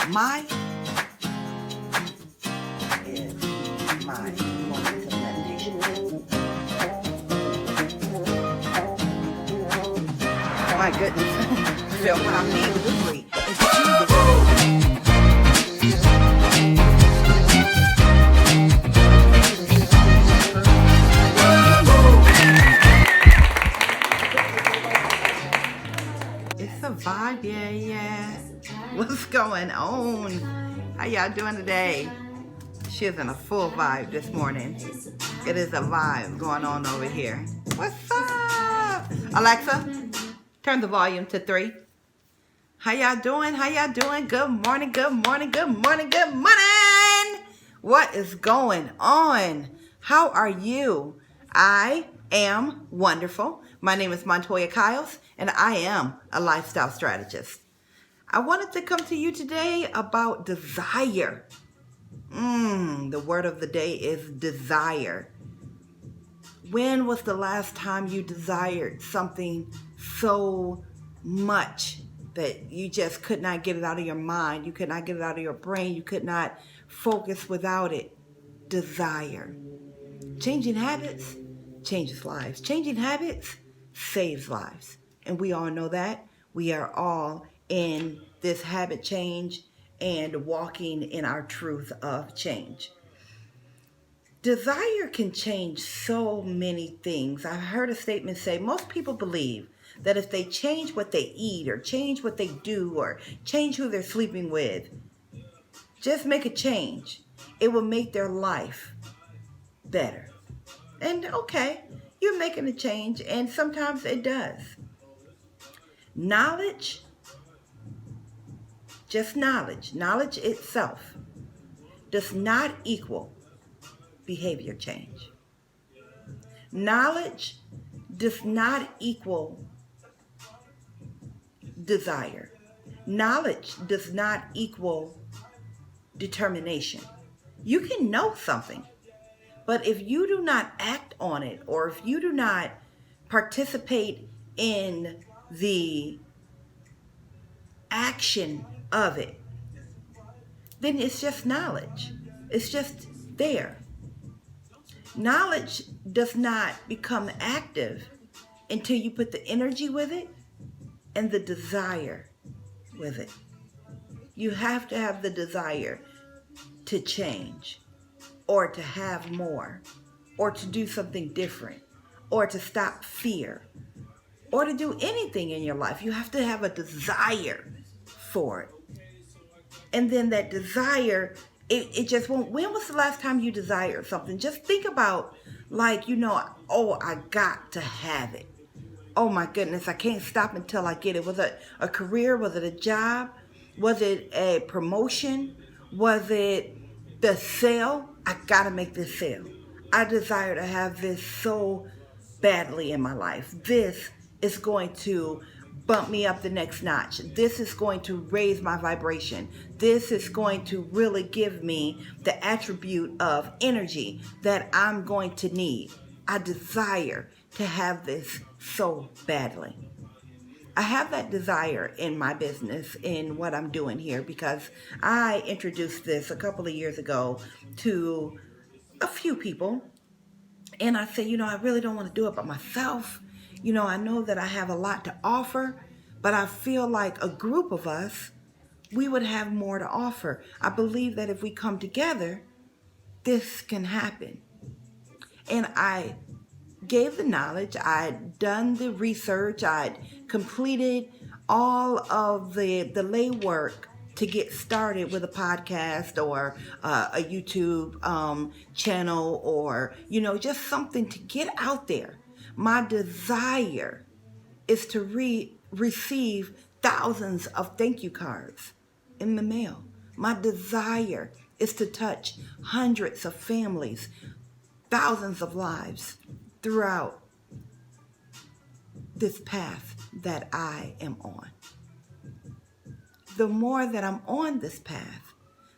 My is my moment of meditation. My goodness. So what I'm able to breathe is it's a vibe, yeah. What's going on? How y'all doing today? She's in a full vibe this morning. It is a vibe going on over here. What's up? Alexa, turn the volume to 3. How y'all doing? How y'all doing? Good morning, good morning, good morning, good morning. What is going on? How are you? I am wonderful. My name is Montoya, and I am a lifestyle strategist. I wanted to come to you today about desire. The word of the day is desire. When was the last time you desired something so much that you just could not get it out of your mind? You could not get it out of your brain. You could not focus without it. Desire. Changing habits changes lives. Changing habits saves lives. And we all know that. We are all in this habit change and walking in our truth of change. Desire can change so many things. I've heard a statement say most people believe that if they change what they eat or change what they do or change who they're sleeping with, just make a change, it will make their life better. And okay, you're making a change, and sometimes it does. Knowledge, just knowledge itself does not equal behavior change. Knowledge does not equal desire. Knowledge does not equal determination. You can know something, but if you do not act on it, or if you do not participate in the action of it, then it's just knowledge. It's just there. Knowledge does not become active until you put the energy with it and the desire with it. You have to have the desire to change, or to have more, or to do something different, or to stop fear, or to do anything in your life. You have to have a desire for it. And then that desire, it just won't. When was the last time you desired something? Just think about, I got to have it. Oh my goodness, I can't stop until I get it. Was it a career? Was it a job? Was it a promotion? Was it the sale? I gotta make this sale. I desire to have this so badly in my life. This is going to bump me up the next notch. This is going to raise my vibration. This is going to really give me the attribute of energy that I'm going to need. I desire to have this so badly. I have that desire in my business, in what I'm doing here, because I introduced this a couple of years ago to a few people. And I said, I really don't want to do it by myself. I know that I have a lot to offer, but I feel like a group of us, we would have more to offer. I believe that if we come together, this can happen. And I gave the knowledge, I'd done the research, I'd completed all of the lay work to get started with a podcast or a YouTube channel, or just something to get out there. My desire is to receive thousands of thank you cards in the mail. My desire is to touch hundreds of families, thousands of lives throughout this path that I am on. The more that I'm on this path,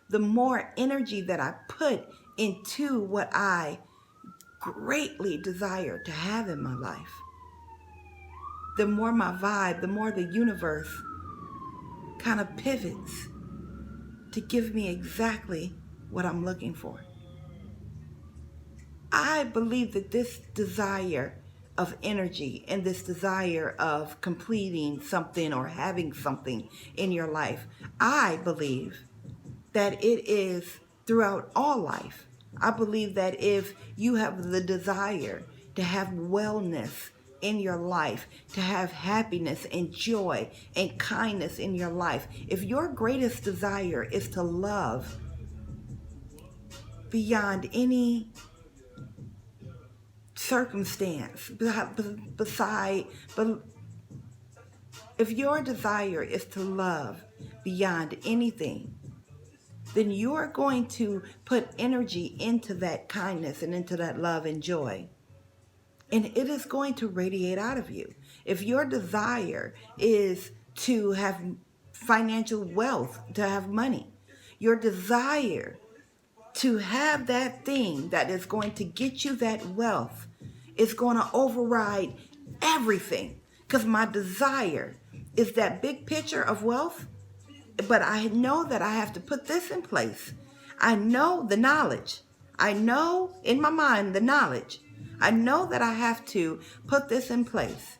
the more energy that I put into what I greatly desire to have in my life, the more my vibe, the more the universe kind of pivots to give me exactly what I'm looking for. I believe that this desire of energy and this desire of completing something or having something in your life, I believe that it is throughout all life. I believe that if you have the desire to have wellness in your life, to have happiness and joy and kindness in your life, if your greatest desire is to love beyond any circumstance, beside, but if your desire is to love beyond anything, then you're going to put energy into that kindness and into that love and joy. And it is going to radiate out of you. If your desire is to have financial wealth, to have money, your desire to have that thing that is going to get you that wealth is going to override everything. Because my desire is that big picture of wealth, but I know that I have to put this in place. I know the knowledge. I know in my mind the knowledge. I know that I have to put this in place.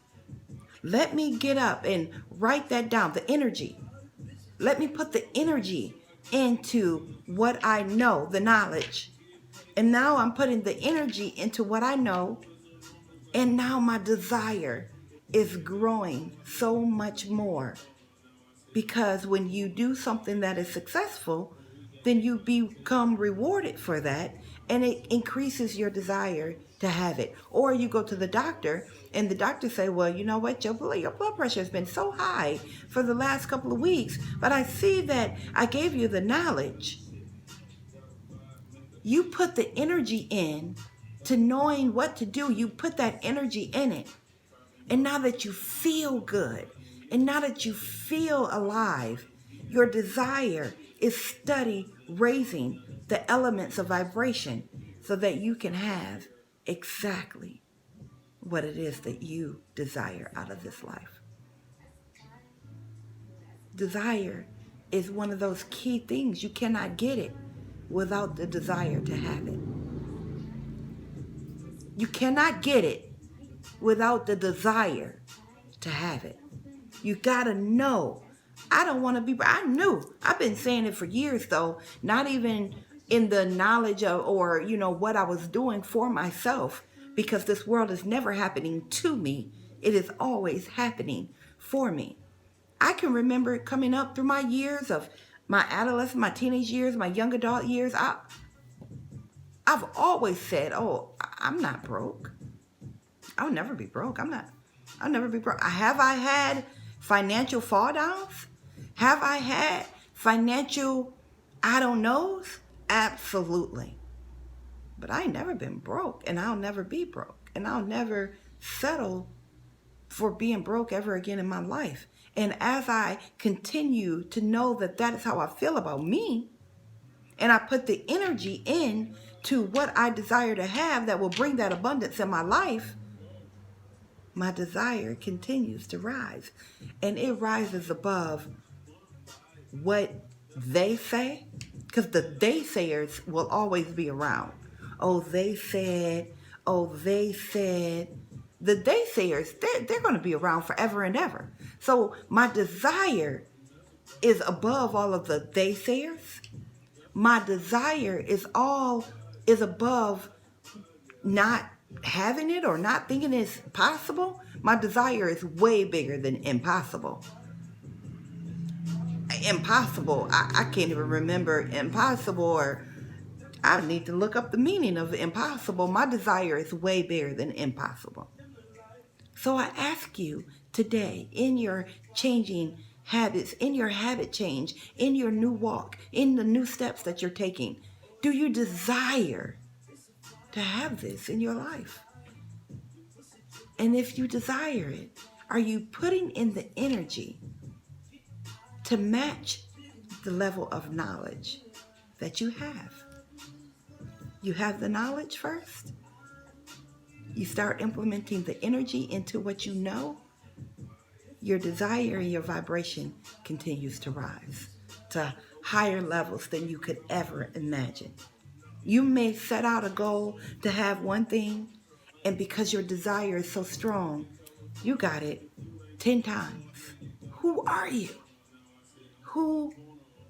Let me get up and write that down, the energy. Let me put the energy into what I know, the knowledge. And now I'm putting the energy into what I know. And now my desire is growing so much more. Because when you do something that is successful, then you become rewarded for that, and it increases your desire to have it. Or you go to the doctor and the doctor say, well, you know what, your blood pressure has been so high for the last couple of weeks, but I see that I gave you the knowledge. You put the energy in to knowing what to do. You put that energy in it. And now that you feel good, and now that you feel alive, your desire is steady raising the elements of vibration so that you can have exactly what it is that you desire out of this life. Desire is one of those key things. You cannot get it without the desire to have it. You cannot get it without the desire to have it. You gotta know. I don't want to be, I knew. I've been saying it for years though, not even in the knowledge of, or, what I was doing for myself, because this world is never happening to me. It is always happening for me. I can remember coming up through my years of my adolescence, my teenage years, my young adult years. I've always said, oh, I'm not broke. I'll never be broke. I'll never be broke. Have I had financial fall downs? Have I had financial I don't knows? Absolutely. But I ain't never been broke, and I'll never be broke, and I'll never settle for being broke ever again in my life. And as I continue to know that that is how I feel about me, and I put the energy in to what I desire to have that will bring that abundance in my life, my desire continues to rise. And it rises above what they say, because the they sayers will always be around. Oh, they said, the they sayers, they're going to be around forever and ever. So my desire is above all of the they sayers. My desire is above not having it or not thinking it's possible. My desire is way bigger than impossible. Impossible, I can't even remember impossible, or I need to look up the meaning of impossible. My desire is way bigger than impossible. So I ask you today, in your changing habits, in your habit change, in your new walk, in the new steps that you're taking, do you desire to have this in your life? And if you desire it, are you putting in the energy to match the level of knowledge that you have? You have the knowledge first. You start implementing the energy into what you know. Your desire and your vibration continues to rise to higher levels than you could ever imagine. You may set out a goal to have one thing, and because your desire is so strong, you got it 10 times. Who are you? Who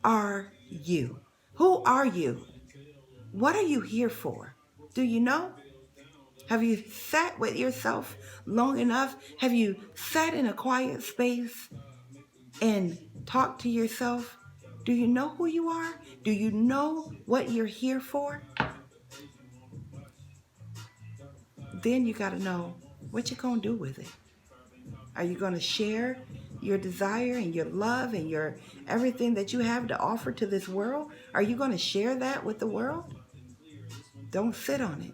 are you? Who are you? What are you here for? Do you know? Have you sat with yourself long enough? Have you sat in a quiet space and talked to yourself? Do you know who you are? Do you know what you're here for? Then you got to know what you're going to do with it. Are you going to share your desire and your love and your everything that you have to offer to this world? Are you going to share that with the world? Don't sit on it.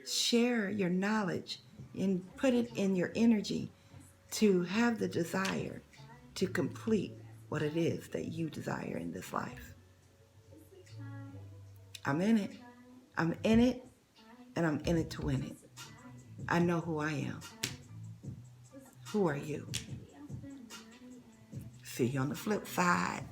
Share your knowledge and put it in your energy to have the desire to complete what it is that you desire in this life. I'm in it. I'm in it, and I'm in it to win it. I know who I am. Who are you? See you on the flip side.